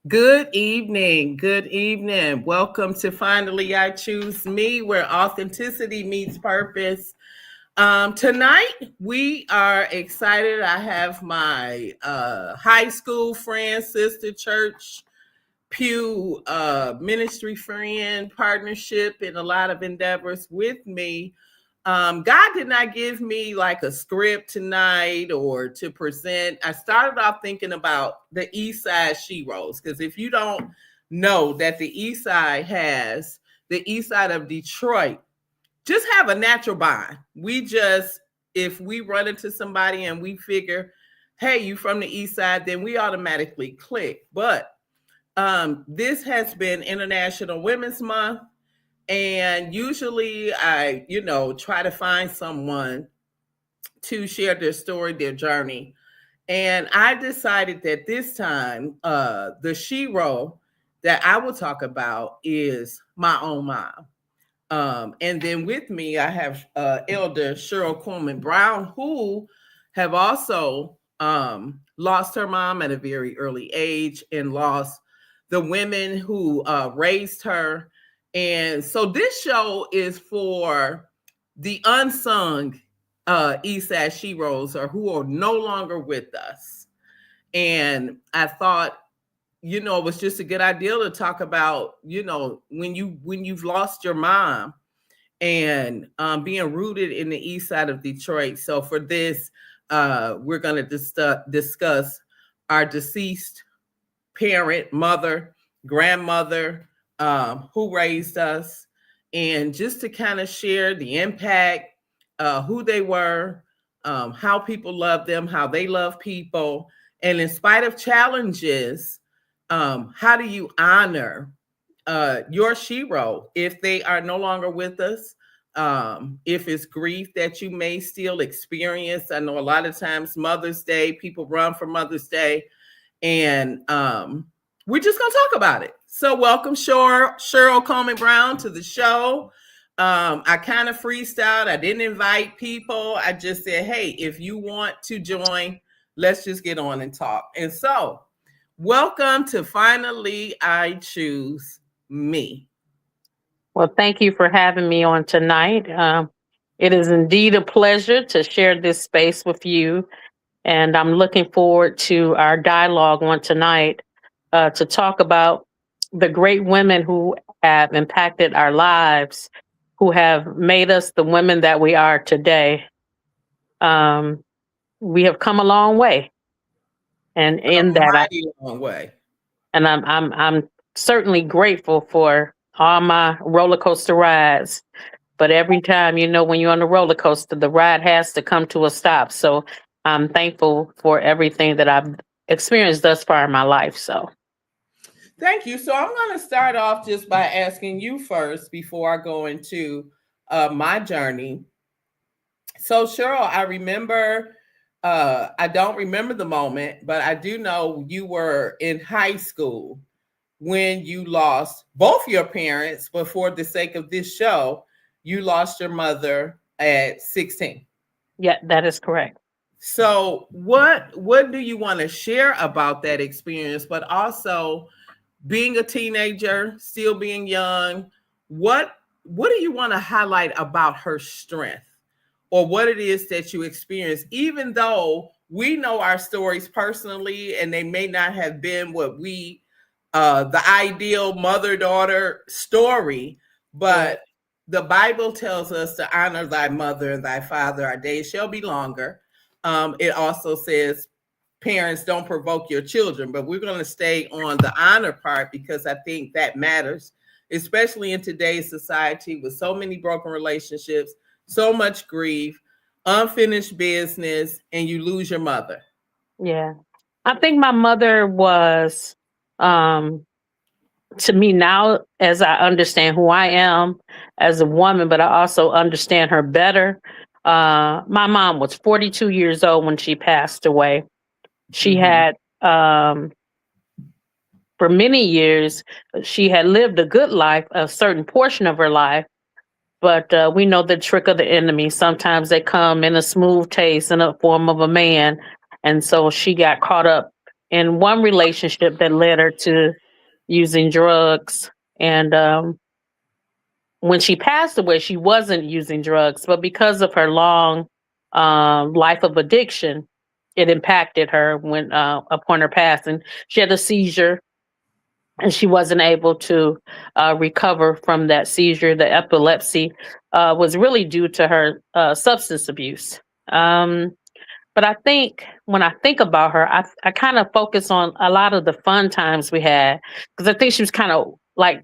Good evening. Good evening. Welcome to Finally I Choose Me, where authenticity meets purpose. Tonight, we are excited. I have my high school friend, sister, church, pew ministry friend, partnership, and a lot of endeavors with me. God did not give me like a script tonight or to present. I started off thinking about the Eastside SHEroes because if you don't know that the East Side of Detroit, just have a natural bond. If we run into somebody and we figure, hey, you from the East Side, then we automatically click. But this has been International Women's Month. And usually try to find someone to share their story, their journey. And I decided that this time, the shero that I will talk about is my own mom. And then with me, I have Elder Cheryl Coleman Brown, who have also lost her mom at a very early age and lost the women who raised her. And so this show is for the unsung Eastside SHEroes or who are no longer with us. And I thought, it was just a good idea to talk about, when you've lost your mom and being rooted in the East Side of Detroit. So for this, we're going to discuss our deceased parent, mother, grandmother, who raised us, and just to kind of share the impact, who they were, how people love them, how they love people. And in spite of challenges, how do you honor your shero if they are no longer with us? If it's grief that you may still experience. I know a lot of times Mother's Day, people run for Mother's Day, and we're just going to talk about it. So welcome Cheryl Coleman Brown to the show. I kind of freestyled. I didn't invite people. I just said, hey, if you want to join, let's just get on and talk. And so welcome to Finally I Choose Me. Well, thank you for having me on tonight. It is indeed a pleasure to share this space with you. And I'm looking forward to our dialogue on tonight to talk about the great women who have impacted our lives, who have made us the women that we are today. We have come a long way, and in that, mighty long way. And I'm certainly grateful for all my roller coaster rides. But every time, when you're on a roller coaster, the ride has to come to a stop. So I'm thankful for everything that I've experienced thus far in my life. So thank you. So I'm going to start off just by asking you first before I go into my journey. So Cheryl, I don't remember the moment, but I do know you were in high school when you lost both your parents, but for the sake of this show, you lost your mother at 16. Yeah, that is correct. So what do you want to share about that experience, but also being a teenager, still being young, what do you want to highlight about her strength or what it is that you experienced, even though we know our stories personally and they may not have been what we the ideal mother-daughter story, but the Bible tells us to honor thy mother and thy father, our days shall be longer. It also says parents don't provoke your children, but we're going to stay on the honor part because I think that matters, especially in today's society with so many broken relationships, so much grief, unfinished business, and you lose your mother. Yeah. I think my mother was, to me now, as I understand who I am as a woman, but I also understand her better. My mom was 42 years old when she passed away. She had, for many years, she had lived a good life, a certain portion of her life. But we know the trick of the enemy. Sometimes they come in a smooth taste in the form of a man. And so she got caught up in one relationship that led her to using drugs. And when she passed away, she wasn't using drugs, but because of her long life of addiction, it impacted her when upon her passing. She had a seizure, and she wasn't able to recover from that seizure. The epilepsy was really due to her substance abuse. Um, but I think when I think about her, I kind of focus on a lot of the fun times we had, because I think she was kind of like,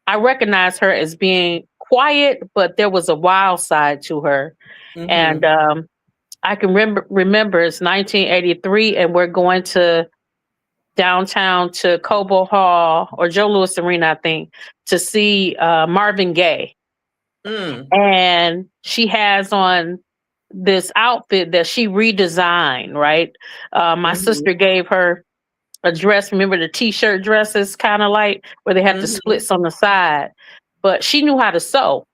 I recognize her as being quiet, but there was a wild side to her. And Mm-hmm. I can remember it's 1983, and we're going to downtown to Cobo Hall or Joe Louis Arena, I think, to see Marvin Gaye. Mm. And she has on this outfit that she redesigned, right? My Mm-hmm. sister gave her a dress. Remember the t-shirt dresses, kind of like where they had the Mm-hmm. splits on the side, but she knew how to sew.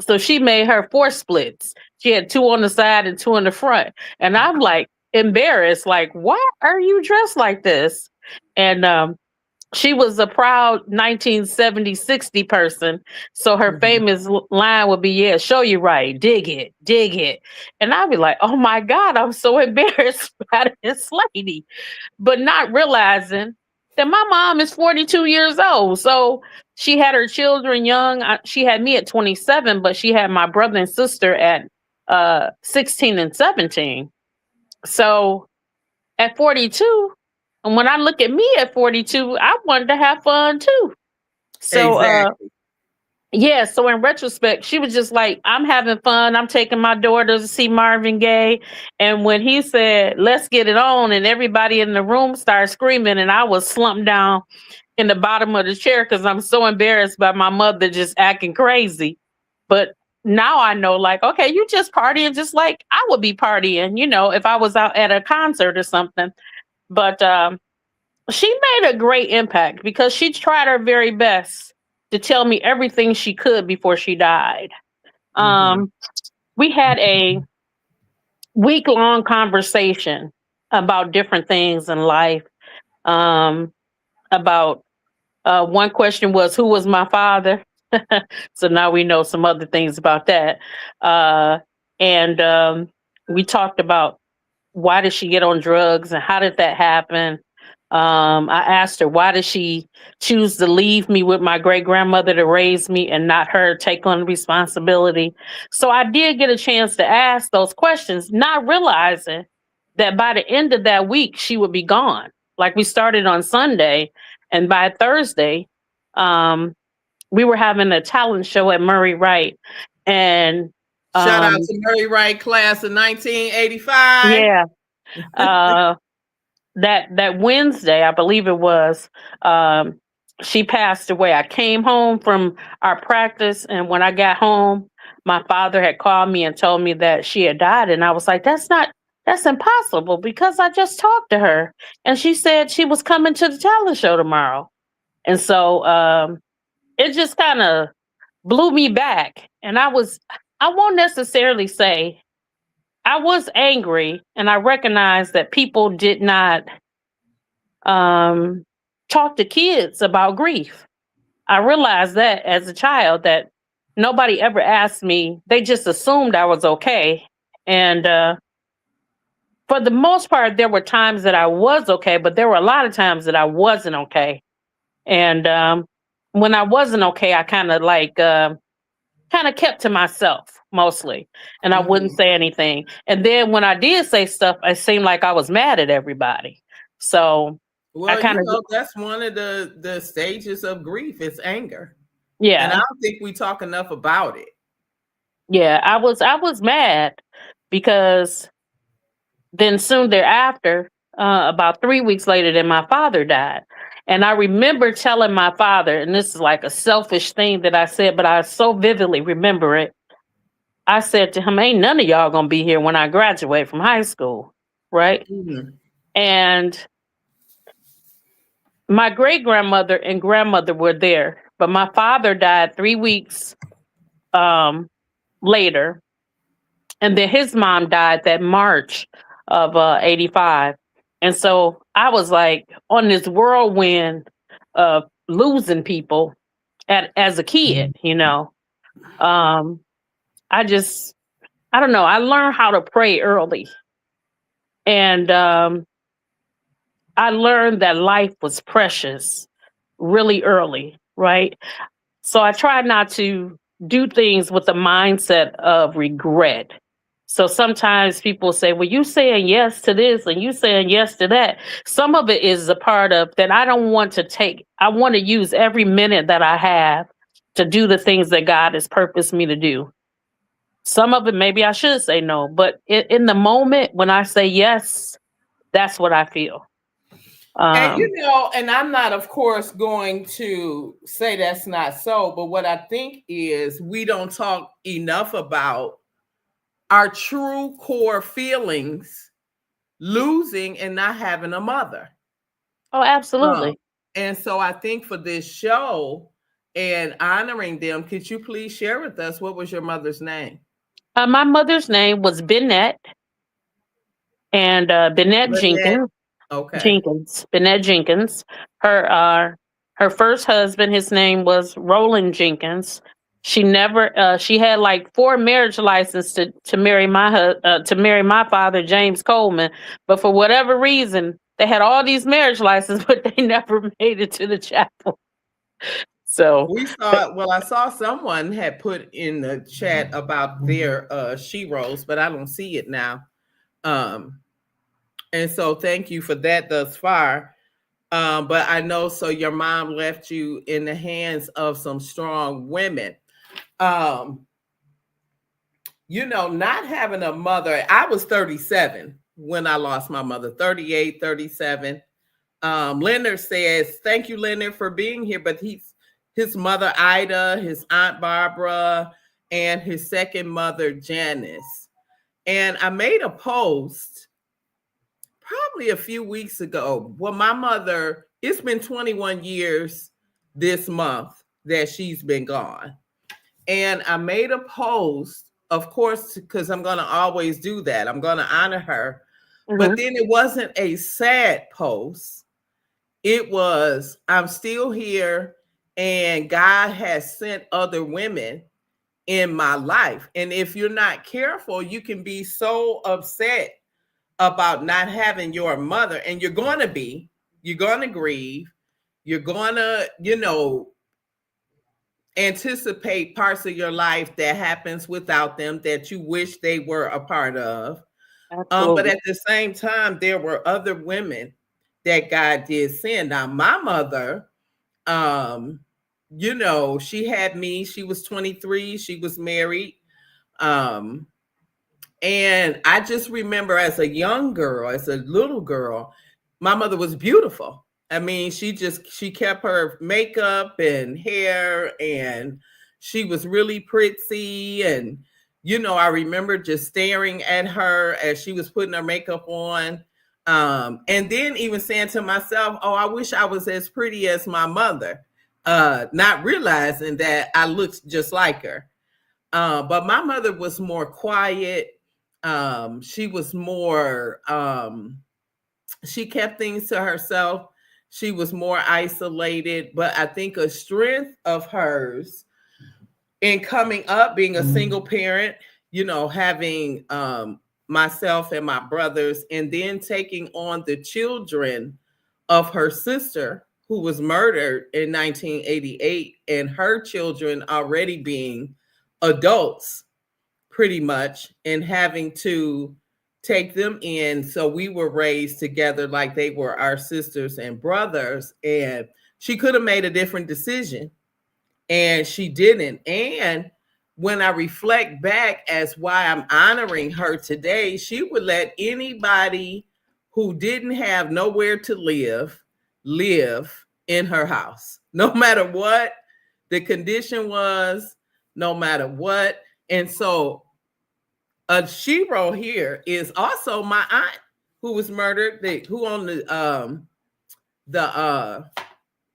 So she made her four splits. She had two on the side and two in the front. And I'm like embarrassed, like, why are you dressed like this? And she was a proud 1970 60 person. So her Mm-hmm. famous line would be, yeah, show you right, dig it, dig it. And I'd be like, oh my God, I'm so embarrassed by this lady, but not realizing that my mom is 42 years old. So she had her children young. She had me at 27, but she had my brother and sister at 16 and 17. So at 42, and when I look at me at 42, I wanted to have fun too. So Exactly. yeah, so in retrospect, she was just like, I'm having fun. I'm taking my daughter to see Marvin Gaye. And when he said, let's get it on, and everybody in the room started screaming, and I was slumped down in the bottom of the chair because I'm so embarrassed by my mother just acting crazy. But now I know, like, okay, you just partying just like I would be partying, if I was out at a concert or something. But she made a great impact because she tried her very best to tell me everything she could before she died. Mm-hmm. Um, we had a week long conversation about different things in life. Um, about one question was, who was my father? So now we know some other things about that. Uh, and we talked about why did she get on drugs and how did that happen. I asked her, why did she choose to leave me with my great grandmother to raise me and not her take on responsibility? So I did get a chance to ask those questions, not realizing that by the end of that week, she would be gone. Like we started on Sunday, and by Thursday, um, we were having a talent show at Murray Wright. And Shout out um, to Murray Wright class of 1985. yeah, uh, that Wednesday, I believe it was, um, she passed away. I came home from our practice, and when I got home, my father had called me and told me that she had died, and I was like, that's impossible because I just talked to her, and she said she was coming to the talent show tomorrow, and so it just kind of blew me back, and I won't necessarily say I was angry, and I recognized that people did not um, talk to kids about grief. I realized that as a child that nobody ever asked me. They just assumed I was okay. And for the most part, there were times that I was okay, but there were a lot of times that I wasn't okay. And when I wasn't okay, I kind of kept to myself mostly, and I wouldn't Mm-hmm. say anything. And then when I did say stuff, it seemed like I was mad at everybody. So I Well, kind of, that's one of the stages of grief. It's anger, and I yeah. don't think we talk enough about it. Yeah, I was mad because then soon thereafter, about 3 weeks later, then my father died. And I remember telling my father, and this is like a selfish thing that I said, but I so vividly remember it. I said to him, ain't none of y'all gonna be here when I graduate from high school, right? Mm-hmm. And my great grandmother and grandmother were there, but my father died 3 weeks um, later. And then his mom died that March of 85. And so I was like on this whirlwind of losing people as a kid, you know. Um, I just, I don't know. I learned how to pray early. And I learned that life was precious really early, right? So I try not to do things with the mindset of regret. So sometimes people say, well, you saying yes to this and you saying yes to that. Some of it is a part of that I don't want to take. I want to use every minute that I have to do the things that God has purposed me to do. Some of it, maybe I should say no, but in the moment when I say yes, that's what I feel. And Um, and I'm not, of course, going to say that's not so, but what I think is we don't talk enough about our true core feelings, losing and not having a mother. oh, Um, absolutely. and so I think for this show and honoring them, could you please share with us what was your mother's name? My mother's name was Bennett, and Bennett Lynette. Jenkins. Okay. Bennett Jenkins. Her first husband, his name was Roland Jenkins. She never. She had like 4 marriage licenses to marry to marry my father, James Coleman. But for whatever reason, they had all these marriage licenses, but they never made it to the chapel. So, I saw someone had put in the chat about their sheroes, but I don't see it now. Um, and so thank you for that thus far. But I know, so your mom left you in the hands of some strong women. Um, not having a mother, I was 37 when I lost my mother, 38, 37. Leonard says, thank you, Leonard, for being here. But his mother, Ida, his aunt, Barbara, and his second mother, Janice. And I made a post probably a few weeks ago. Well, my mother, it's been 21 years this month that she's been gone. And I made a post, of course, because I'm going to always do that. I'm going to honor her. But mhm. then it wasn't a sad post. It was, I'm still here and God has sent other women in my life. And if you're not careful, you can be so upset about not having your mother, and you're going to grieve, you're going to, anticipate parts of your life that happens without them that you wish they were a part of. But Absolutely. at the same time, there were other women that God did send. Now, my mother, she had me. She was 23. She was married. Um, and I just remember as a young girl, as a little girl, my mother was beautiful. I mean, she kept her makeup and hair, and she was really pretty. And, I remember just staring at her as she was putting her makeup on. And then even saying to myself, oh, I wish I was as pretty as my mother, not realizing that I looked just like her. But my mother was more quiet. She was more, she kept things to herself. She was more isolated. But I think a strength of hers in coming up, being a single parent, having myself and my brothers, and then taking on the children of her sister who was murdered in 1988, and her children already being adults pretty much, and having to take them in. So we were raised together like they were our sisters and brothers. And she could have made a different decision, and she didn't. And when I reflect back as why I'm honoring her today, she would let anybody who didn't have nowhere to live in her house, no matter what the condition was, no matter what. And so a shero here is also my aunt who was murdered. Who on the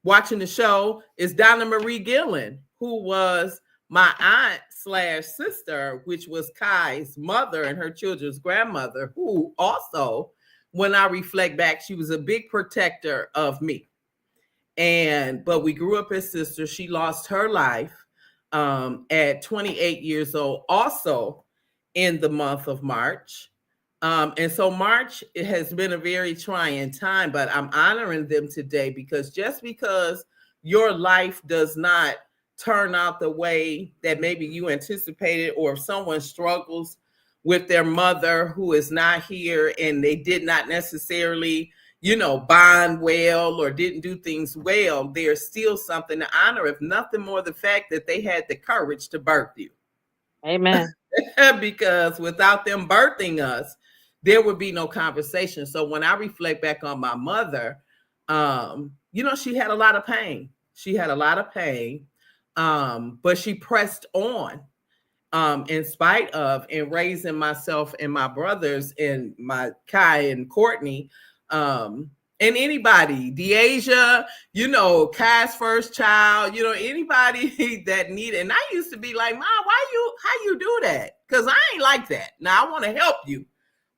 watching the show is Donna Marie Gillen, who was my aunt slash sister, which was Kai's mother and her children's grandmother, who also when I reflect back, she was a big protector of me. But we grew up as sisters. She lost her life at 28 years old, also in the month of March. And so March, it has been a very trying time, but I'm honoring them today because just because your life does not turn out the way that maybe you anticipated, or if someone struggles with their mother who is not here and they did not necessarily, bond well or didn't do things well, there's still something to honor, if nothing more the fact that they had the courage to birth you. Amen. Because without them birthing us, there would be no conversation. So when I reflect back on my mother, she had a lot of pain. She had a lot of pain, but she pressed on in spite of, and raising myself and my brothers and my Kai and Courtney, and anybody, Deasia, Kai's first child, anybody that needed. And I used to be like, Mom, how you do that? Because I ain't like that. Now I want to help you.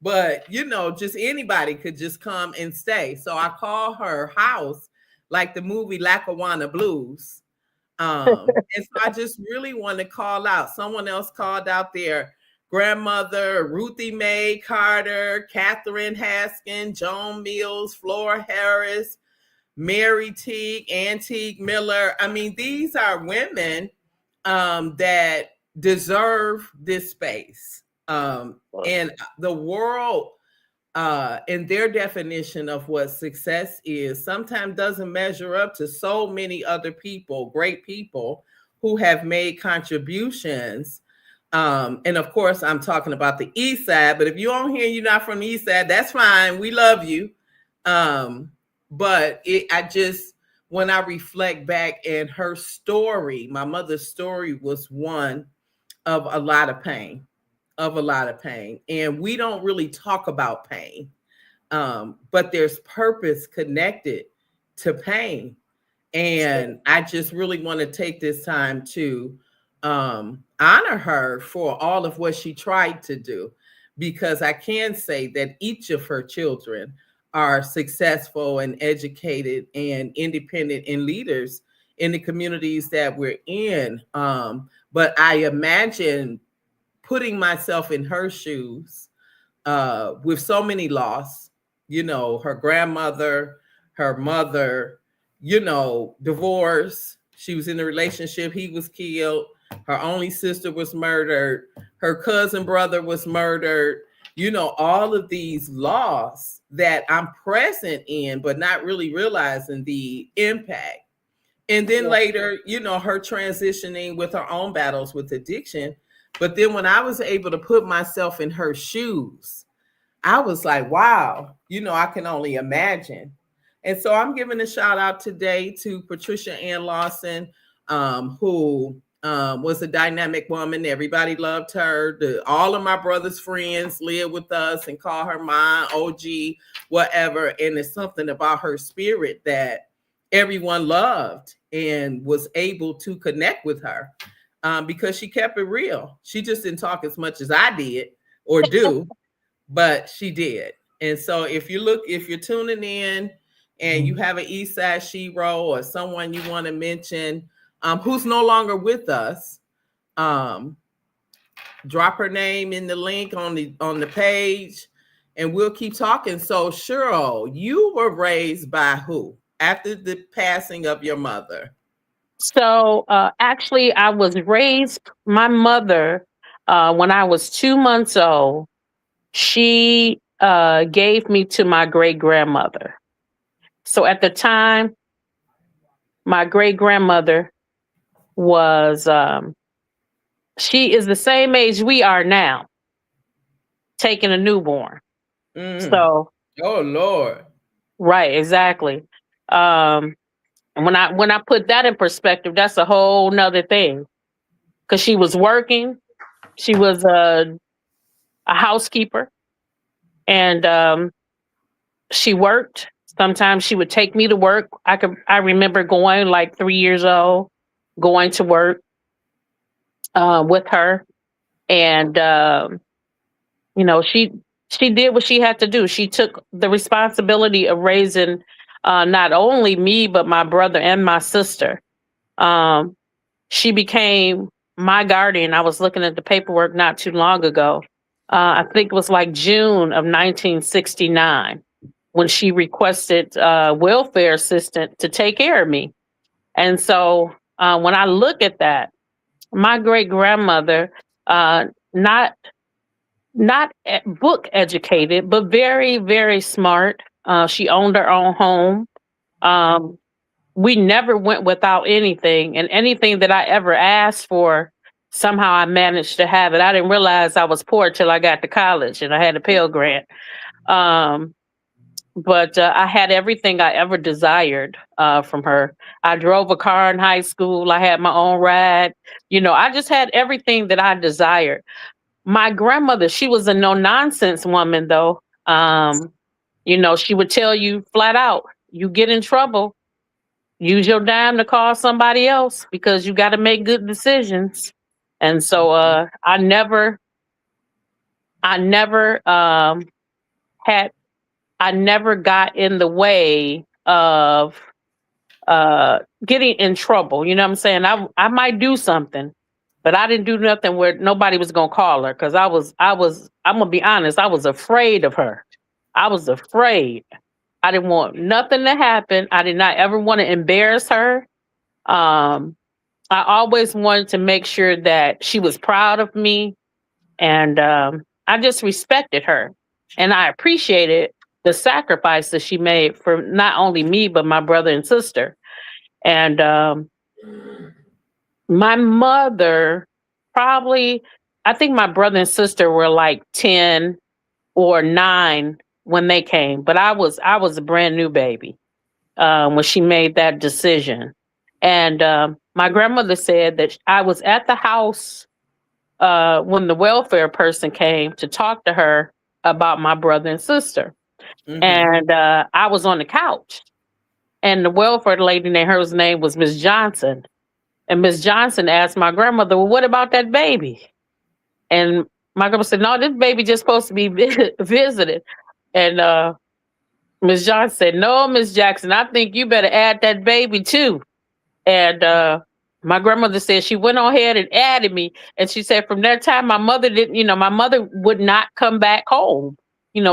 But, just anybody could just come and stay. So I call her house like the movie Lackawanna Blues. And so I just really want to call out. Someone else called out their grandmother, Ruthie Mae Carter, Catherine Haskin, Joan Mills, Flora Harris, Mary Teague, Antique Miller. I mean, these are women that deserve this space. And the world, and their definition of what success is, sometimes doesn't measure up to so many other people, great people who have made contributions. And of course, I'm talking about the East Side, but if you're on here, you're not from the East Side, that's fine. We love you. But when I reflect back, and her story, my mother's story was one of a lot of pain. And we don't really talk about pain, but there's purpose connected to pain. And I just really want to take this time to honor her for all of what she tried to do, because I can say that each of her children are successful and educated and independent and leaders in the communities that we're in. But I imagine putting myself in her shoes, with so many loss, her grandmother, her mother, divorce. She was in a relationship. He was killed. Her only sister was murdered. Her cousin brother was murdered. All of these loss that I'm present in, but not really realizing the impact. And then later, her transitioning with her own battles with addiction. But then when I was able to put myself in her shoes, I was like, wow, I can only imagine. And so I'm giving a shout out today to Patricia Ann Lawson, who was a dynamic woman. Everybody loved her. All of my brother's friends live with us and call her mom, OG, whatever. And it's something about her spirit that everyone loved and was able to connect with her. Because she kept it real. She just didn't talk as much as I did or do, but she did. And so if you're tuning in and you have an Eastside SHEroes or someone you want to mention who's no longer with us, drop her name in the link on the page, and we'll keep talking. So Cheryl, you were raised by who after the passing of your mother? So actually, I was raised, my mother, when I was 2 months old, she gave me to my great grandmother. So at the time, my great grandmother was, she is the same age we are now, taking a newborn. So, oh Lord, right, exactly. And when I put that in perspective, that's a whole nother thing. Because she was working, she was a housekeeper, and she worked. Sometimes she would take me to work. I remember going like 3 years old, going to work with her, and she she did what she had to do. She took the responsibility of raising not only me, but my brother and my sister. Um, she became my guardian. I was looking at the paperwork not too long ago. I think it was like June of 1969 when she requested welfare assistant to take care of me. And so when I look at that, my great grandmother, uh, not book educated, but very, very smart. She owned her own home. Um, we never went without anything, and anything that I ever asked for, somehow I managed to have it. I didn't realize I was poor till I got to college and I had a Pell Grant. Um, but I had everything I ever desired from her. I drove a car in high school. I had my own ride. I just had everything that I desired. My grandmother, she was a no nonsense woman, though. She would tell you flat out, you get in trouble, use your dime to call somebody else because you got to make good decisions. And so I never had, I never got in the way of getting in trouble. You know what I'm saying? I might do something, but I didn't do nothing where nobody was gonna call her because I'm gonna be honest, I was afraid of her. I was afraid. I didn't want nothing to happen. I did not ever want to embarrass her. Um, I always wanted to make sure that she was proud of me, and I just respected her, and I appreciated the sacrifices she made for not only me but my brother and sister. And my mother probably, I think my brother and sister were like 10 or 9 when they came, but I was a brand new baby when she made that decision. And my grandmother said that I was at the house when the welfare person came to talk to her about my brother and sister. Mm-hmm. And I was on the couch, and the welfare lady, her name was Miss Johnson. And Miss Johnson asked my grandmother, "Well, what about that baby?" And my grandma said, "No, this baby just supposed to be visited." And Miss Johnson said, "No, Miss Jackson, I think you better add that baby too." And my grandmother said she went on ahead and added me. And she said from that time, my mother didn't, my mother would not come back home.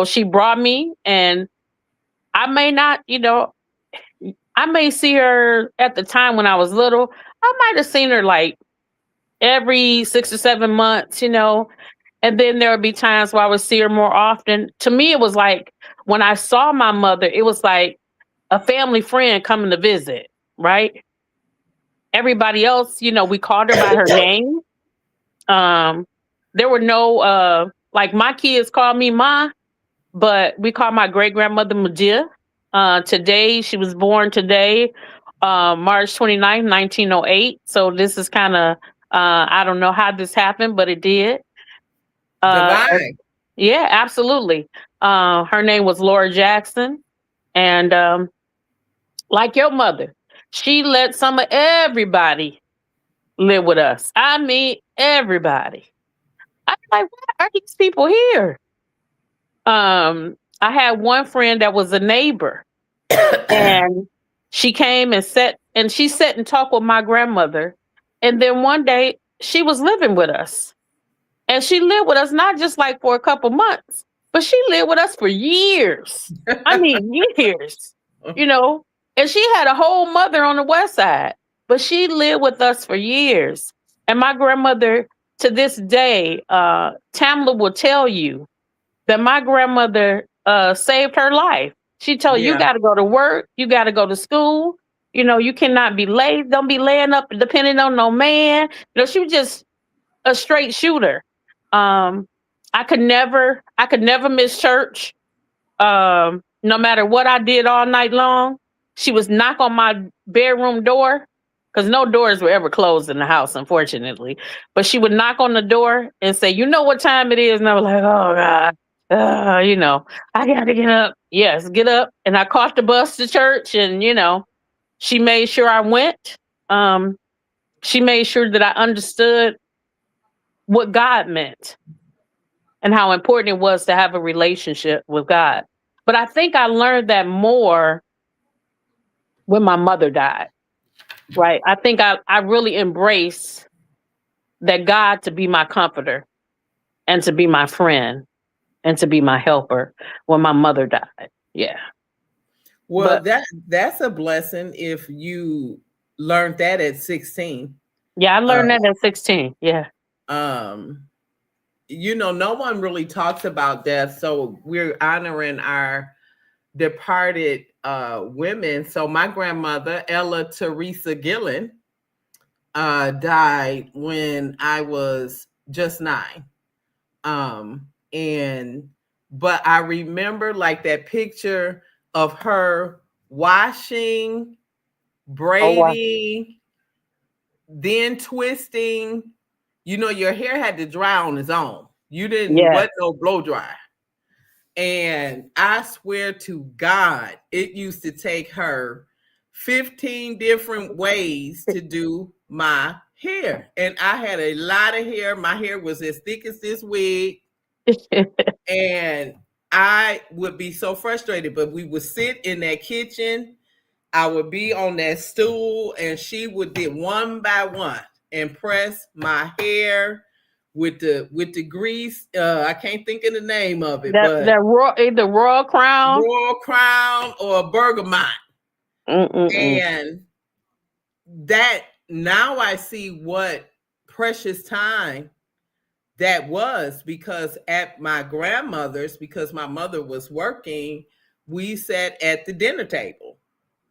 She brought me, and I may not, I may see her at the time when I was little. I might have seen her like every 6 or 7 months, and then there would be times where I would see her more often. To me, it was like when I saw my mother, it was like a family friend coming to visit, right? Everybody else, we called her by her name. Um, there were no like my kids call me Ma, but we call my great grandmother Madia. Today, she was born today, March 29th, 1908. So this is kind of I don't know how this happened, but it did. And Divine. yeah, absolutely. Her name was Laura Jackson, and like your mother, she let some of everybody live with us. I mean, everybody. I'm like, why are these people here? I had one friend that was a neighbor, and she came and she sat and talked with my grandmother. And then one day she was living with us. And she lived with us not just like for a couple months, but she lived with us for years. I mean, years, you know. And she had a whole mother on the west side, but she lived with us for years. And my grandmother, to this day, Tamla will tell you that my grandmother saved her life. She told you, you Yeah. got to go to work, you got to go to school. You cannot be late. Don't be laying up depending on no man. She was just a straight shooter. Um, I could never miss church. No matter what I did all night long, she was knock on my bedroom door because no doors were ever closed in the house, unfortunately. But she would knock on the door and say, "You know what time it is?" And I was like, "Oh God, I gotta get up." Yes, get up. And I caught the bus to church, and she made sure I went. Um, she made sure that I understood what God meant. and how important it was to have a relationship with God. But I think I learned that more when my mother died, right? I think I really embraced that God to be my comforter and to be my friend and to be my helper when my mother died. Yeah. Well, But that's a blessing if you learned that at 16. yeah, I Uh, learned that at 16. Yeah. um, no one really talks about death, so we're honoring our departed women. So my grandmother, Ella Teresa Gillen, died when I was just 9. And but I remember like that picture of her washing, Oh wow. braiding, then twisting. Your hair had to dry on its own. You didn't Yeah. what no blow dry. And I swear to God, it used to take her 15 different ways to do my hair. And I had a lot of hair. My hair was as thick as this wig. And I would be so frustrated, but we would sit in that kitchen. I would be on that stool, and she would do one by one and press my hair with the grease. I can't think of the name of it, but that royal, either royal crown. Royal Crown or Bergamot. Mm-mm-mm. And that now I see what precious time that was, because at my grandmother's, because my mother was working, we sat at the dinner table.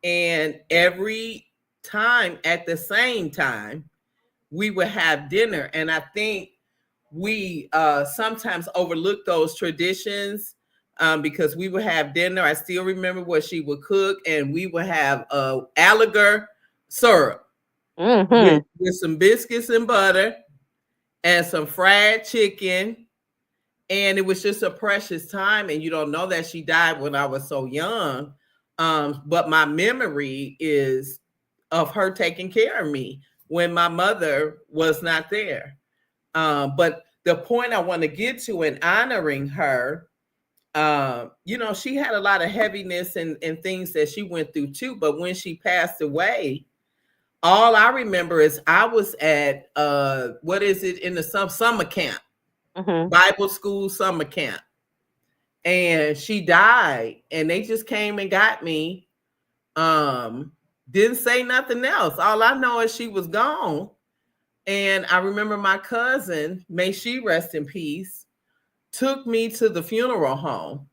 And every time at the same time, we would have dinner. And I think we sometimes overlook those traditions because we would have dinner. I still remember what she would cook, and we would have alligator syrup Mm-hmm. with some biscuits and butter and some fried chicken. And it was just a precious time. And you don't know that she died when I was so young. But my memory is of her taking care of me when my mother was not there. But the point I want to get to in honoring her, she had a lot of heaviness and things that she went through too. But when she passed away, all I remember is I was at what is it, in the summer camp, Mm-hmm. Bible school summer camp. And she died, and they just came and got me. Didn't say nothing else. All I know is she was gone. And I remember my cousin, may she rest in peace, took me to the funeral home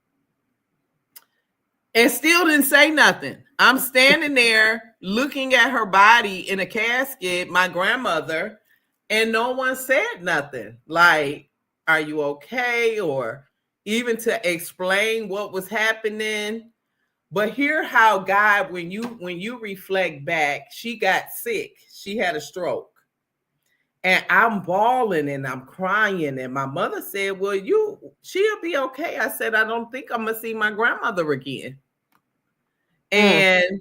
and still didn't say nothing. I'm standing there looking at her body in a casket, my grandmother, and no one said nothing. Like, are you okay? Or even to explain what was happening. But hear how God, when you reflect back, she got sick. She had a stroke. And I'm bawling and I'm crying. And my mother said, well, she'll be okay. I said, I don't think I'm gonna see my grandmother again. Mm.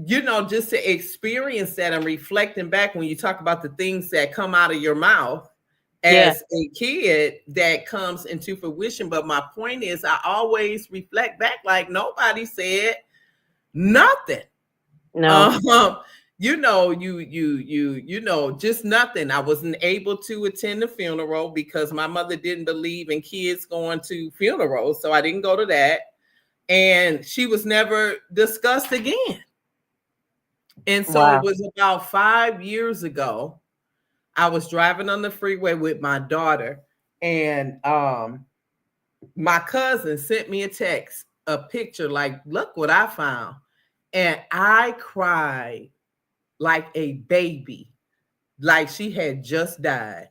And just to experience that and reflecting back when you talk about the things that come out of your mouth Yeah. as a kid, that comes into fruition. But my point is, I always reflect back like nobody said nothing. No. Um, just nothing. I wasn't able to attend the funeral because my mother didn't believe in kids going to funerals, so I didn't go to that. And she was never discussed again. And so it Wow. was about 5 years ago. I was driving on the freeway with my daughter, and my cousin sent me a text, a picture, like, look what I found. And I cried like a baby, like she had just died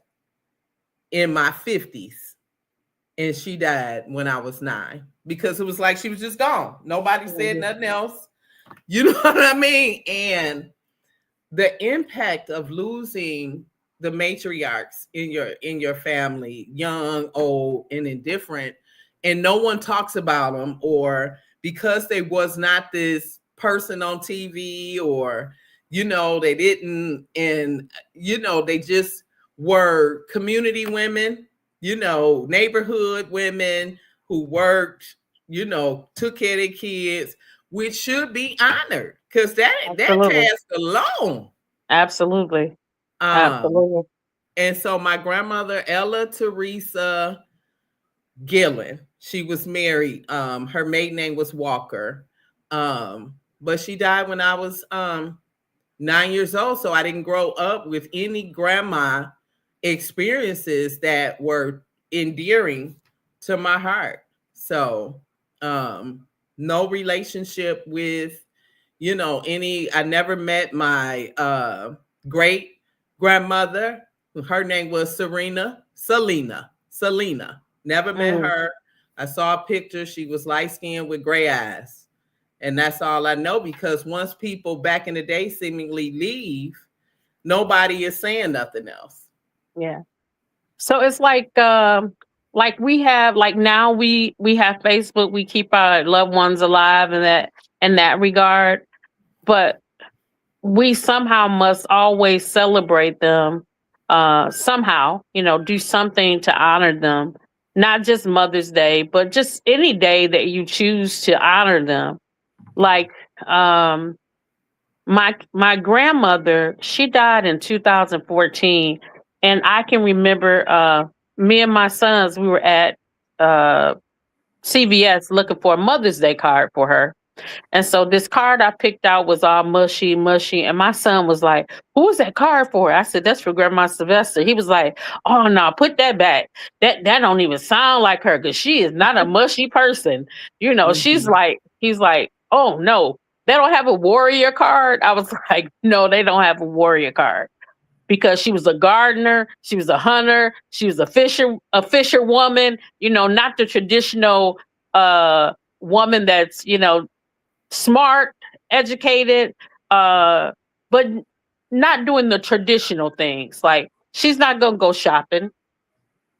in my 50s. And she died when I was 9, because it was like she was just gone. Nobody said Mhm. nothing else. You know what I mean? And the impact of losing the matriarchs in your family, young, old, and indifferent, and no one talks about them, or because they was not this person on TV, or they didn't, and they just were community women. neighborhood women who worked, took care of their kids, which should be honored because that Absolutely. task alone. Absolutely. Um, Absolutely. and so my grandmother, Ella Teresa Gillen, she was married. Her maiden name was Walker. But she died when I was 9 years old. So I didn't grow up with any grandma experiences that were endearing to my heart. So, no relationship with, I never met my great grandmother. Her name was Selena. Never met Mm, her. I saw a picture. She was light skinned with gray eyes. And that's all I know because once people back in the day seemingly leave, nobody is saying nothing else. yeah. So it's like we have like now we have Facebook, we keep our loved ones alive in that regard, but we somehow must always celebrate them somehow, do something to honor them. Not just Mother's Day, but just any day that you choose to honor them. Like um my grandmother, she died in 2014, and I can remember me and my sons, we were at uh CVS looking for a Mother's Day card for her. And so this card I picked out was all mushy, mushy. And my son was like, "Who's that card for?" I said, "That's for Grandma Sylvester." He was like, "Oh no, put that back. That don't even sound like her because she is not a mushy person." She's Mhm. like, he's like, "Oh no, they don't have a warrior card." I was like, "No, they don't have a warrior card." Because she was a gardener, she was a hunter, she was a fisherwoman, not the traditional uh woman that's, smart, educated, uh, but not doing the traditional things. Like she's not gonna go shopping.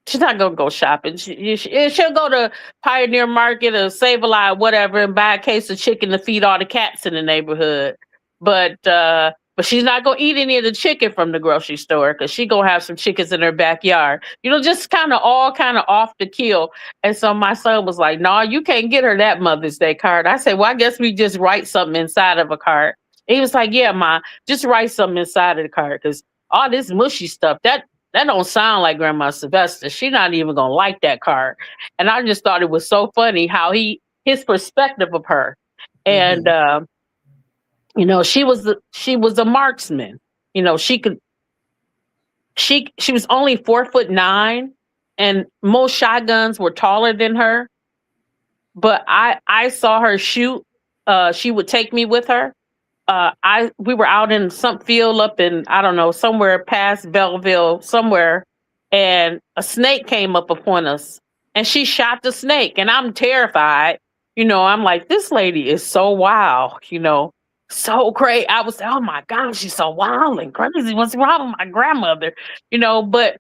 She's not gonna go shopping. She'll go to Pioneer Market or Save a Lot, whatever, and buy a case of chicken to feed all the cats in the neighborhood. But she's not gonna eat any of the chicken from the grocery store because she gonna have some chickens in her backyard. Just kind of off the kill. And so my son was like, "No, you can't get her that Mother's Day card." I said, "Well, I guess we just write something inside of a card." And he was like, "Yeah, ma, just write something inside of the card because all this mushy stuff that don't sound like Grandma Sylvester. She's not even gonna like that card." And I just thought it was so funny how his perspective of her. And Mhm. she was a marksman. She could she was only 4'9", and most shotguns were taller than her. But I saw her shoot. She would take me with her. I We were out in some field up in, I don't know, somewhere past Belleville somewhere, and a snake came up upon us, and she shot the snake, and I'm terrified. I'm like, this lady is so wild. So great. I was, oh my god, she's so wild and crazy. What's wrong with my grandmother? But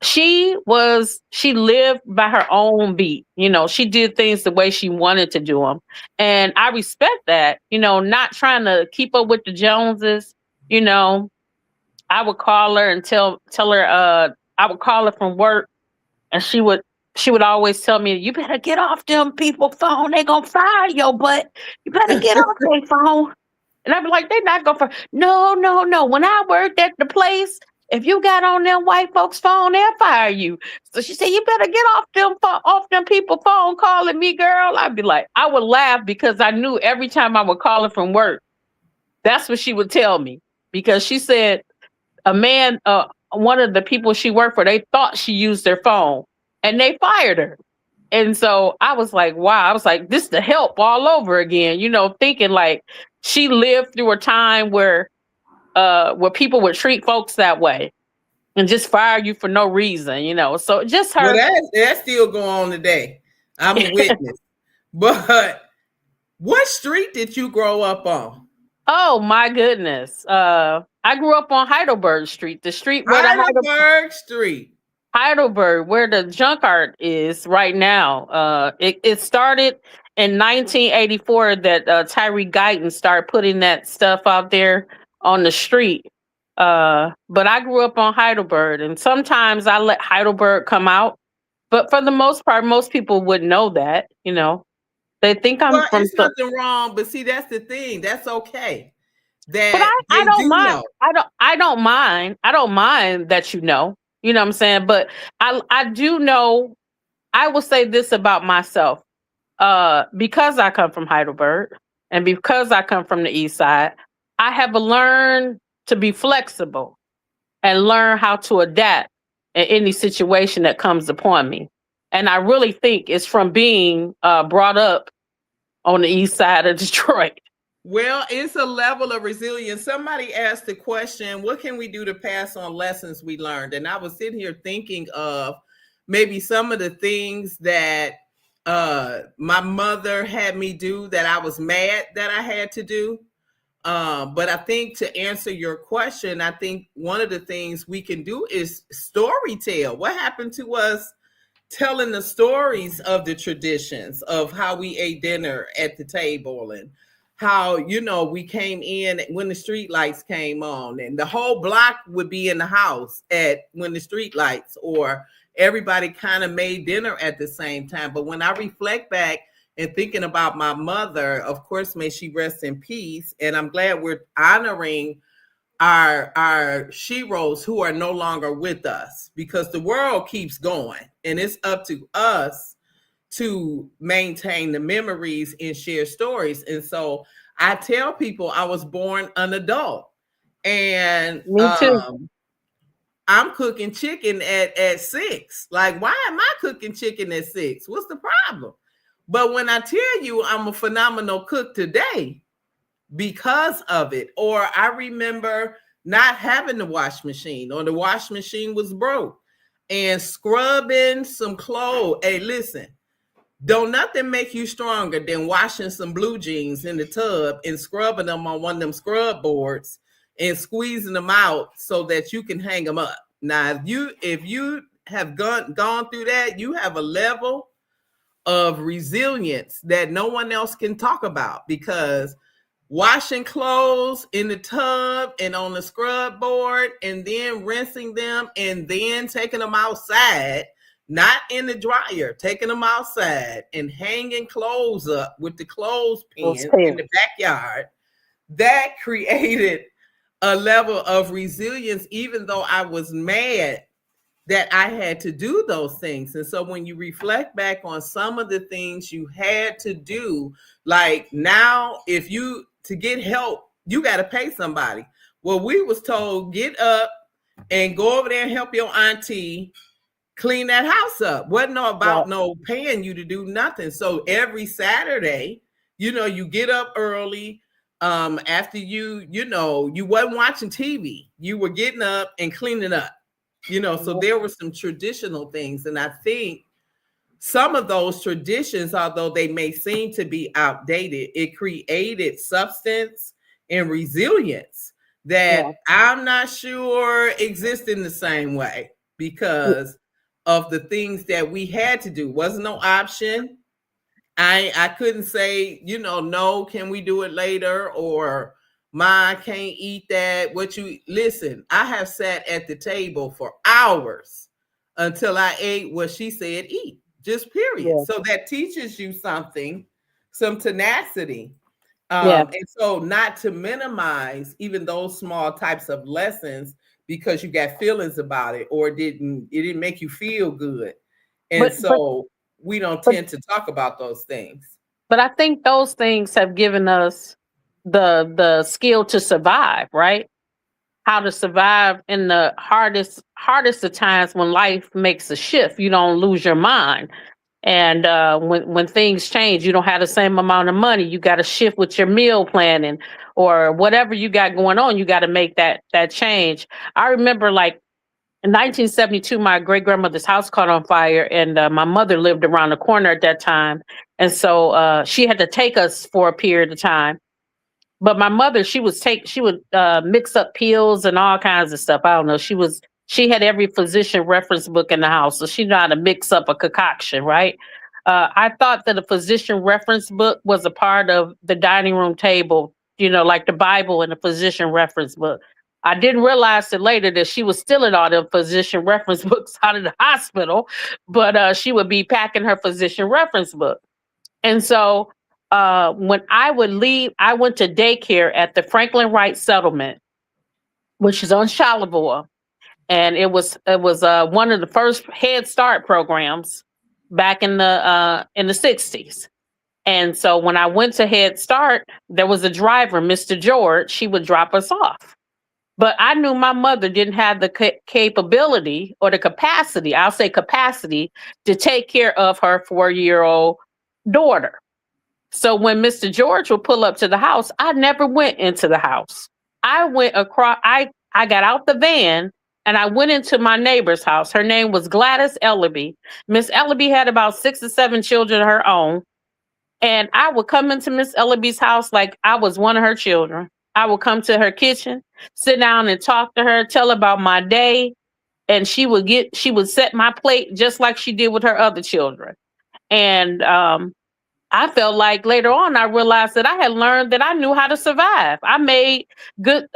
she lived by her own beat. She did things the way she wanted to do them, and I respect that. Not trying to keep up with the Joneses. you know I would call her and tell her, I would call her from work, and she would always tell me, "You better get off them people phone, they gonna fire your butt. You better get off their phone." And I'd be like, "They not gonna fire." "No, no, no. When I worked at the place, if you got on them white folks' phone, they'll fire you." So she said, "You better get off them people phone calling me, girl." I'd be like, I would laugh because I knew every time I would call her from work, that's what she would tell me. Because she said a man, one of the people she worked for, they thought she used their phone, and they fired her. And so I was like, wow, I was like, this the help all over again, thinking like she lived through a time where people would treat folks that way and just fire you for no reason, So just Well, her. that still go on today. I'm a witness. But what street did you grow up on? Oh my goodness. I grew up on Heidelberg Street, the street where Heidelberg Street. Heidelberg, where the junk art is right now. It started in 1984 that Tyree Guyton started putting that stuff out there on the street. But I grew up on Heidelberg, and sometimes I let Heidelberg come out. But for the most part, most people would know that. They think I'm Well, from it's nothing wrong, but see, that's the thing. That's okay. But That I they don't do mind. know. I don't mind. I don't mind that you know. You know what I'm saying? But I do know. I will say this about myself. Because I come from Heidelberg and because I come from the East Side, I have learned to be flexible and learn how to adapt in any situation that comes upon me. And I really think it's from being brought up on the East Side of Detroit. Well, it's a level of resilience. Somebody asked the question, what can we do to pass on lessons we learned? And I was sitting here thinking of maybe some of the things that my mother had me do that I was mad that I had to do. But I think to answer your question, I think one of the things we can do is story tell. What happened to us telling the stories of the traditions of how we ate dinner at the table and how we came in when the street lights came on and the whole block would be in the house at when the street lights or everybody kind of made dinner at the same time. But when I reflect back and thinking about my mother, of course, may she rest in peace, and I'm glad we're honoring our sheroes who are no longer with us, because the world keeps going and it's up to us to maintain the memories and share stories. And so I tell people I was born an adult, and Me too. I'm cooking chicken at 6. Like, why am I cooking chicken at 6? What's the problem? But when I tell you I'm a phenomenal cook today, because of it. Or I remember not having the wash machine, or the wash machine was broke, and scrubbing some clothes. Hey, listen, don't nothing make you stronger than washing some blue jeans in the tub and scrubbing them on one of them scrub boards and squeezing them out so that you can hang them up. Now, if you have gone through that, you have a level of resilience that no one else can talk about, because washing clothes in the tub and on the scrub board and then rinsing them and then taking them outside, not in the dryer, taking them outside and hanging clothes up with the Those clothespins in pairs. the backyard, that created a level of resilience, even though I was mad that I had to do those things. And so when you reflect back on some of the things you had to do, like now, if you to get help, you got to pay somebody. Well, we was told, get up and go over there and help your auntie clean that house up. Wasn't no Right. about no paying you to do nothing. So every Saturday, you get up early. After you wasn't watching TV, you were getting up and cleaning up. So there were some traditional things. And I think some of those traditions, although they may seem to be outdated, it created substance and resilience Yeah. that I'm not sure exist in the same way, Yeah. because of the things that we had to do. Wasn't no option. I couldn't say, no, can we do it later? Or Ma, I can't eat that. What you listen, I have sat at the table for hours until I ate what she said eat. Just period. Yeah. So that teaches you something, some tenacity. Yeah. And so not to minimize even those small types of lessons because you got feelings about it, or it didn't make you feel good. And But but so we don't but tend to talk about those things. but I think those things have given us the skill to survive, right? How to survive in the hardest of times when life makes a shift. You don't lose your mind. And when things change, you don't have the same amount of money. You got to shift with your meal planning or whatever you got going on. You got to make that change. I remember, like in 1972, my great grandmother's house caught on fire, and my mother lived around the corner at that time, and so she had to take us for a period of time. But my mother, she would mix up pills and all kinds of stuff. I don't know. She had every physician reference book in the house, so she knew how to mix up a concoction, right? I thought that a physician reference book was a part of the dining room table, like the Bible and the physician reference book. I didn't realize it later that she was stealing all the physician reference books out of the hospital, but she would be packing her physician reference book. And so when I would leave, I went to daycare at the Franklin Wright Settlement, which is on Charlevoix, and it was one of the first Head Start programs back in the 60s. And so when I went to Head Start, there was a driver, Mr. George. She would drop us off. But I knew my mother didn't have the capability or the capacity, I'll say capacity, to take care of her 4-year-old daughter. So when Mr. George would pull up to the house, I never went into the house. I went across, I got out the van and I went into my neighbor's house. Her name was Gladys Ellaby. Miss Ellaby had about 6 or 7 children of her own. And I would come into Miss Ellaby's house like I was one of her children. I would come to her kitchen, sit down and talk to her, tell her about my day. And she would set my plate just like she did with her other children. And I felt like later on, I realized that I had learned that I knew how to survive. I made good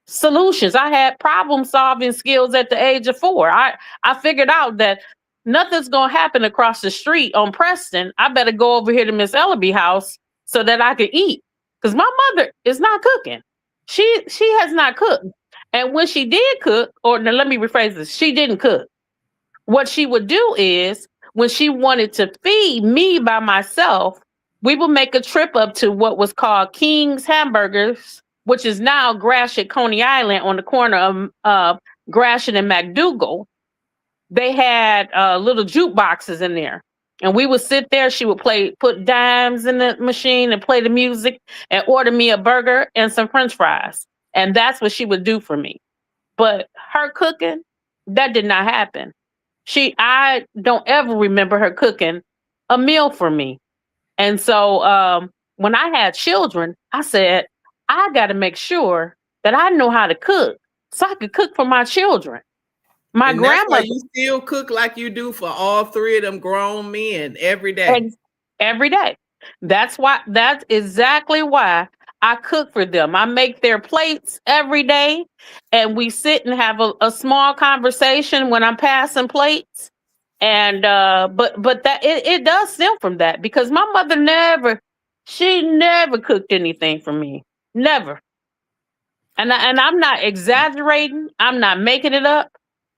solutions. I had problem solving skills at the age of 4. I figured out that nothing's going to happen across the street on Preston. I better go over here to Miss Ellaby house so that I could eat. Because my mother is not cooking. She has not cooked. And when she did cook, or no, let me rephrase this, she didn't cook. What she would do is, when she wanted to feed me by myself, we would make a trip up to what was called King's Hamburgers, which is now Gratiot, Coney Island, on the corner of Gratiot and MacDougall. They had little jukeboxes in there. And we would sit there. She would put dimes in the machine and play the music and order me a burger and some French fries. And that's what she would do for me. But her cooking, that did not happen. I don't ever remember her cooking a meal for me. And so when I had children, I said, I got to make sure that I know how to cook so I could cook for my children. My grandmother. That's why you still cook like you do for all 3 of them grown men every day. Every day. That's exactly why I cook for them. I make their plates every day, and we sit and have a small conversation when I'm passing plates. And but that it does stem from that, because my mother never cooked anything for me. Never. And I'm not exaggerating. I'm not making it up.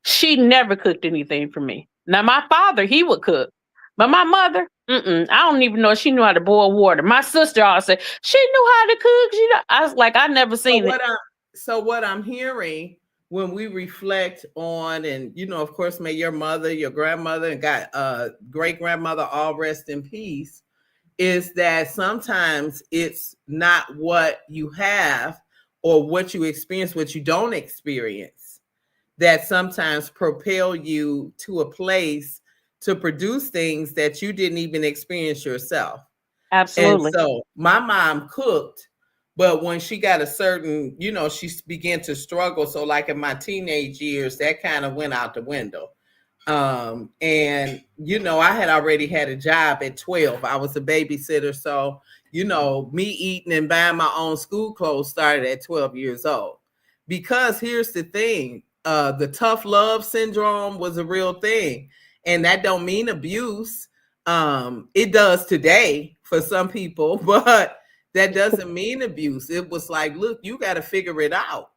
She never cooked anything for me. Now, my father, he would cook. But my mother, I don't even know if she knew how to boil water. My sister always said, she knew how to cook. I was like, I never seen it. So what I'm hearing when we reflect on, and, of course, may your mother, your grandmother, and great-grandmother all rest in peace, is that sometimes it's not what you have or what you experience, what you don't experience, that sometimes propel you to a place to produce things that you didn't even experience yourself. Absolutely. And so my mom cooked, but when she got a certain, she began to struggle. So like in my teenage years, that kind of went out the window. And, I had already had a job at 12. I was a babysitter. So, me eating and buying my own school clothes started at 12 years old. Because here's the thing. The tough love syndrome was a real thing, and that don't mean abuse. It does today for some people, but that doesn't mean abuse. It was like, look, you got to figure it out.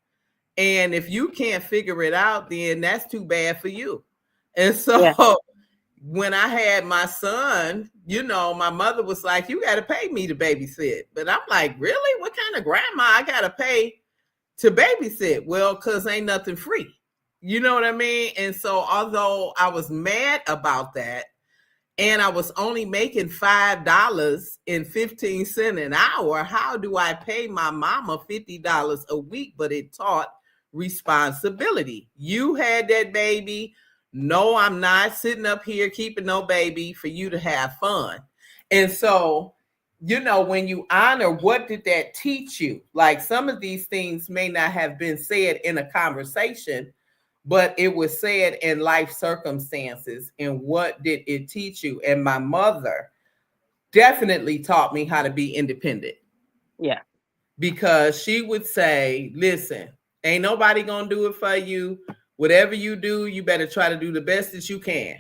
And if you can't figure it out, then that's too bad for you. And so when I had my son, my mother was like, you got to pay me to babysit. But I'm like, really? What kind of grandma I got to pay to babysit? Well, because ain't nothing free. You know what I mean? And so although I was mad about that, and I was only making $5.15 an hour, how do I pay my mama $50 a week? But it taught responsibility. You had that baby. No, I'm not sitting up here keeping no baby for you to have fun. And so, when you honor, what did that teach you? Like, some of these things may not have been said in a conversation, but it was said in life circumstances. And what did it teach you? And my mother definitely taught me how to be independent. Yeah. Because she would say, listen, Ain't nobody gonna do it for you. Whatever you do, you better try to do the best that you can.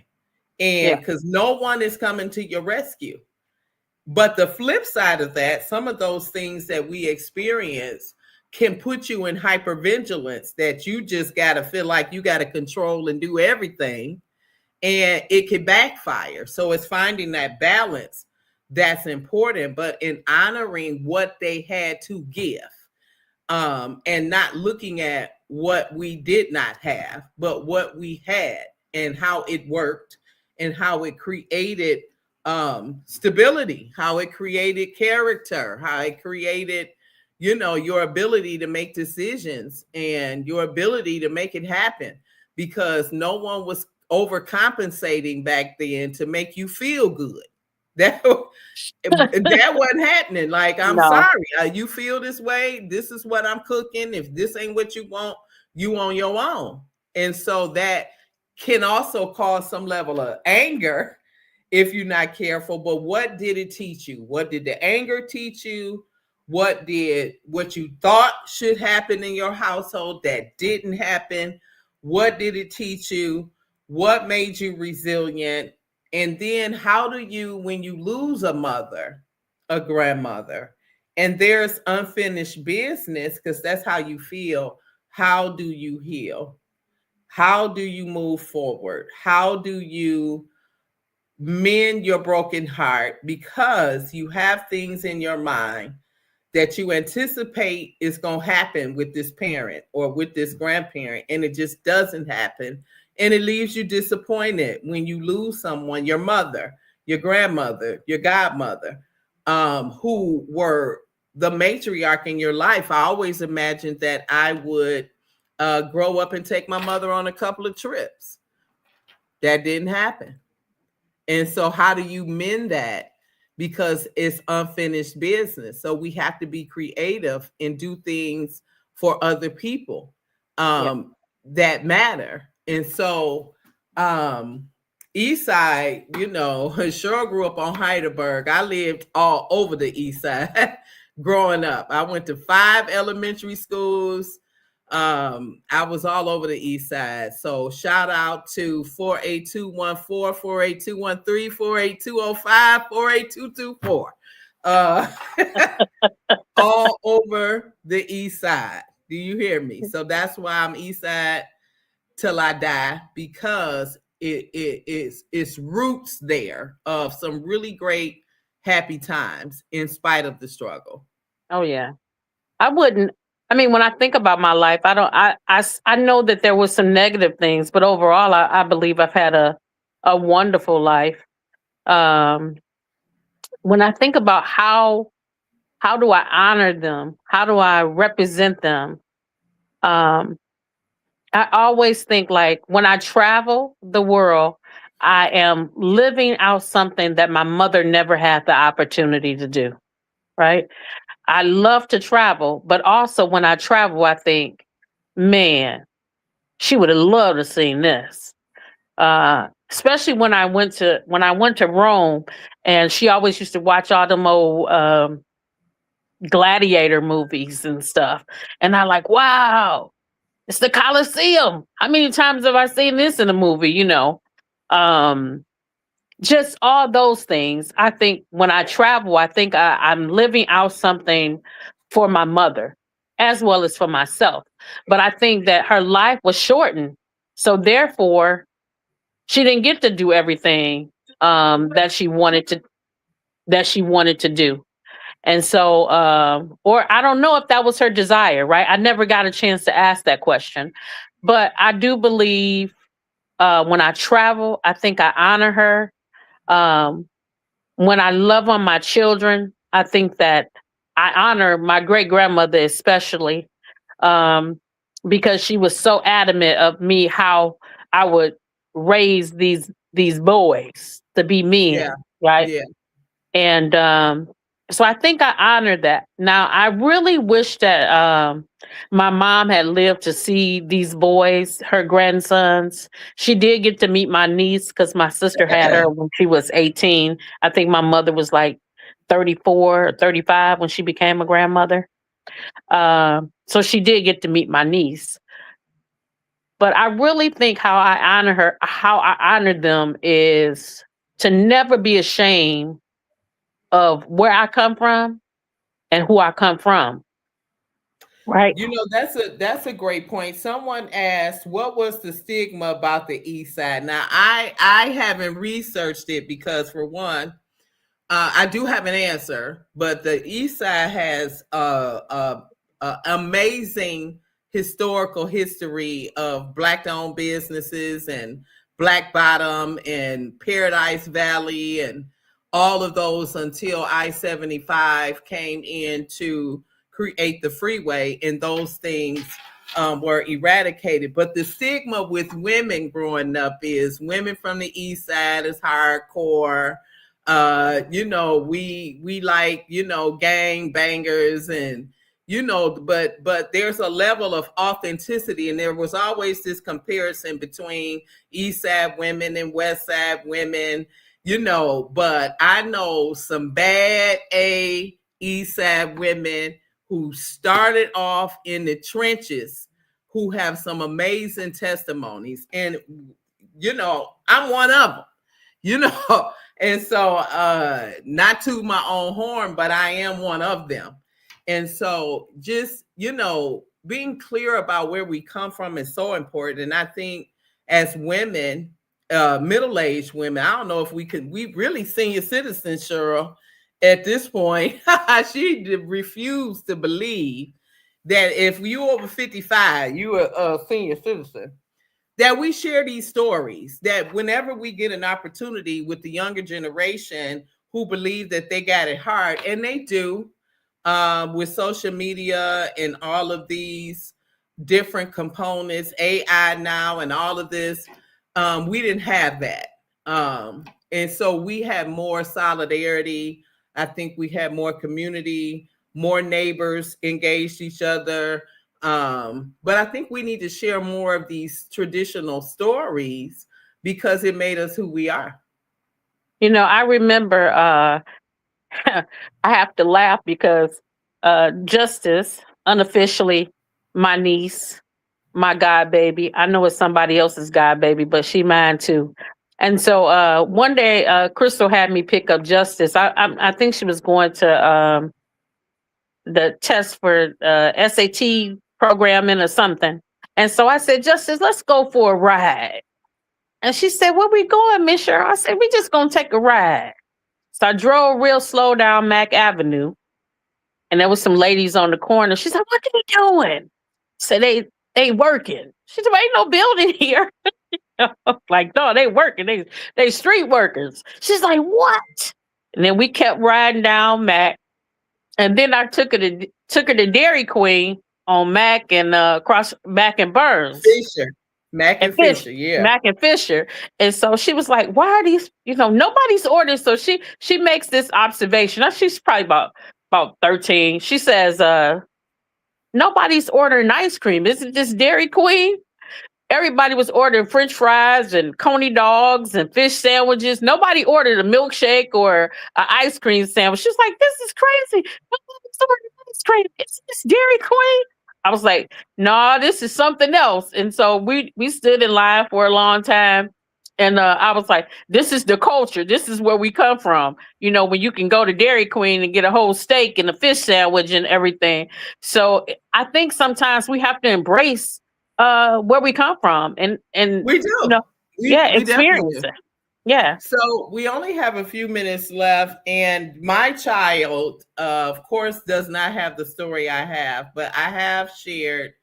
Yeah. And because no one is coming to your rescue. But the flip side of that, some of those things that we experience can put you in hypervigilance that you just got to feel like you got to control and do everything. And it can backfire. So it's finding that balance that's important, but in honoring what they had to give, and not looking at what we did not have, but what we had and how it worked and how it created stability, how it created character, how it created, your ability to make decisions and your ability to make it happen, because no one was overcompensating back then to make you feel good. That that wasn't happening. Like, I'm No. sorry, you feel this way. This is what I'm cooking. If this ain't what you want, you on your own. And so that can also cause some level of anger if you're not careful. But what did it teach you? What did the anger teach you? What you thought should happen in your household that didn't happen? What did it teach you? What made you resilient? And then how do you, when you lose a mother, a grandmother, and there's unfinished business, because that's how you feel, how do you heal? How do you move forward? How do you mend your broken heart? Because you have things in your mind that you anticipate is going to happen with this parent or with this grandparent, and it just doesn't happen. And it leaves you disappointed when you lose someone, your mother, your grandmother, your godmother, who were the matriarch in your life. I always imagined that I would grow up and take my mother on a couple of trips. That didn't happen. And so how do you mend that? Because it's unfinished business. So we have to be creative and do things for other people Yeah. that matter. And so Eastside, Cheryl grew up on Heidelberg. I lived all over the Eastside growing up. I went to 5 elementary schools. I was all over the East Side. So shout out to 48214, 48213, 48205, 48224. All over the East Side. Do you hear me? So that's why I'm East Side till I die, because it's roots there of some really great happy times in spite of the struggle. Oh yeah. I wouldn't. I mean, when I think about my life, I don't. I know that there was some negative things, but overall, I believe I've had a wonderful life. Um, when I think about how do I honor them, how do I represent them, um, I always think like when I travel the world, I am living out something that my mother never had the opportunity to do. Right. I love to travel, but also when I travel, I think, man, she would have loved to seen this. Especially when I went to Rome, and she always used to watch all them old gladiator movies and stuff. And I like, wow, it's the Colosseum. How many times have I seen this in a movie? Um, just all those things. I think when I travel, I think I'm living out something for my mother as well as for myself. But I think that her life was shortened. So therefore, she didn't get to do everything that she wanted to do. And so or I don't know if that was her desire, right? I never got a chance to ask that question. But I do believe when I travel, I think I honor her. Um, when I love on my children, I think that I honor my great grandmother especially, um, because she was so adamant of me how I would raise these boys to be Yeah. men, right? Yeah. And so I think I honored that. Now I really wish that my mom had lived to see these boys, her grandsons. She did get to meet my niece because my sister had her when she was 18. I think my mother was like 34 or 35 when she became a grandmother. So she did get to meet my niece. But I really think how I honor them is to never be ashamed of where I come from and who I come from. Right. You know, that's a great point. Someone asked, "What was the stigma about the East Side?" Now, I haven't researched it because, for one, I do have an answer, but the East Side has a amazing historical history of Black-owned businesses and Black Bottom and Paradise Valley and all of those until I-75 came in to create the freeway, and those things were eradicated. But the stigma with women growing up is women from the East Side is hardcore. We like, gang bangers, and but there's a level of authenticity, and there was always this comparison between East Side women and West Side women, but I know some bad East Side women who started off in the trenches, who have some amazing testimonies, and I'm one of them, you know and so not to my own horn, but I am one of them. And so just being clear about where we come from is so important. And I think as women, middle-aged women, I don't know if we really senior citizens, Cheryl, at this point. She refused to believe that if you over 55, you are a senior citizen, that we share these stories, that whenever we get an opportunity with the younger generation who believe that they got it hard, and they do, with social media and all of these different components, AI now and all of this, we didn't have that. And so we had more solidarity. I think we had more community, more neighbors engaged each other. But I think we need to share more of these traditional stories because it made us who we are. I remember I have to laugh because Justice, unofficially my niece, my god baby. I know it's somebody else's god baby, but she mine too. And so one day, Crystal had me pick up Justice. I think she was going to the test for SAT programming or something. And so I said, Justice, let's go for a ride. And she said, where we going, Miss Cheryl? I said, we just gonna take a ride. So I drove real slow down Mack Avenue, and there was some ladies on the corner. She said, what are they doing? So they working. She said, well, ain't no building here. Like, no, they working. They street workers. She's like, what? And then we kept riding down Mack. And then I took her to Dairy Queen on Mack and across Mack and Burns. Fisher. Mack and Fisher, yeah. Mack and Fisher. And so she was like, why are these, nobody's ordering. So she makes this observation. Now, she's probably about 13. She says, nobody's ordering ice cream. Isn't this Dairy Queen? Everybody was ordering French fries and coney dogs and fish sandwiches. Nobody ordered a milkshake or an ice cream sandwich. She's like, this is crazy. Nobody's ordering ice cream. Is this Dairy Queen? I was like, no, this is something else. And so we stood in line for a long time. And I was like, this is the culture. This is where we come from. When you can go to Dairy Queen and get a whole steak and a fish sandwich and everything. So I think sometimes we have to embrace where we come from and we do. We experience it. Yeah. So we only have a few minutes left, and my child, of course, does not have the story I have, but I have shared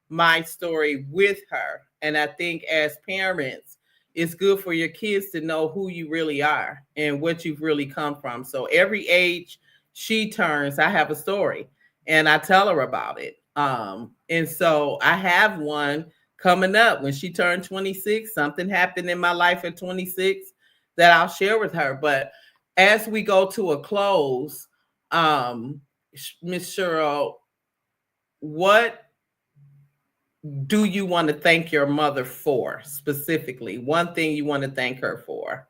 my story with her. And I think as parents, it's good for your kids to know who you really are and what you've really come from. So every age she turns, I have a story and I tell her about it. And so I have one coming up when she turned 26. Something happened in my life at 26 that I'll share with her. But as we go to a close, Miss Cheryl, what do you want to thank your mother for specifically? One thing you want to thank her for?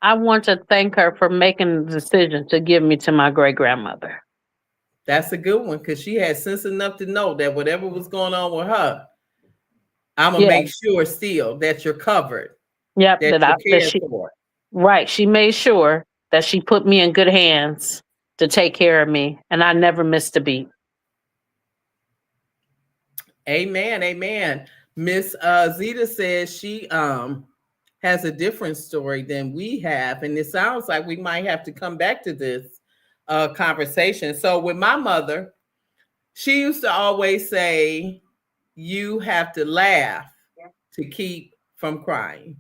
I want to thank her for making the decision to give me to my great grandmother. That's a good one because she had sense enough to know that whatever was going on with her, I'm gonna Yeah. make sure still that you're covered, Yep. that you're That cared she, for. right. She made sure that she put me in good hands to take care of me, and I never missed a beat. Amen. Amen. Miss Zeta says she has a different story than we have. And it sounds like we might have to come back to this conversation. So with my mother, she used to always say, you have to laugh to keep from crying,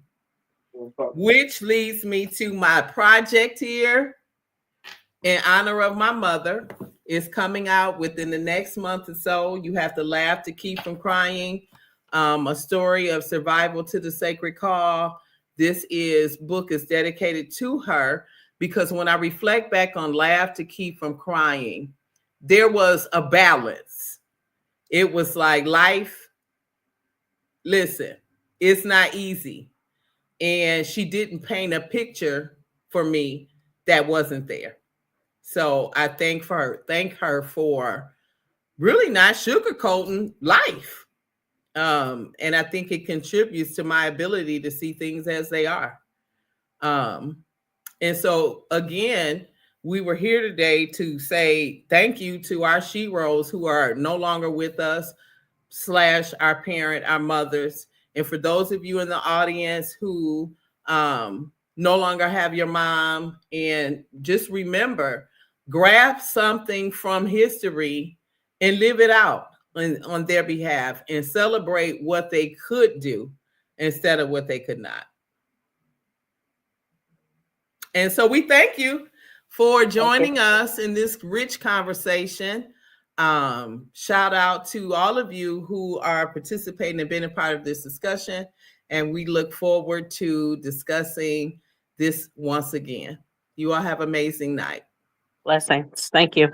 which leads me to my project here in honor of my mother. Is coming out within the next month or so. You have to laugh to keep from crying. A story of survival to the sacred call. This book is dedicated to her because when I reflect back on Laugh to Keep from Crying, there was a balance. It was like life. Listen, it's not easy. And she didn't paint a picture for me that wasn't there. So I thank her for really not sugarcoating life. And I think it contributes to my ability to see things as they are. And so again, we were here today to say thank you to our SHEroes who are no longer with us, / our parent, our mothers. And for those of you in the audience who no longer have your mom, and just remember, grab something from history and live it out on their behalf and celebrate what they could do instead of what they could not. And so we thank you for joining us in this rich conversation. Shout out to all of you who are participating and being a part of this discussion. And we look forward to discussing this once again. You all have an amazing night. Blessings. Thank you.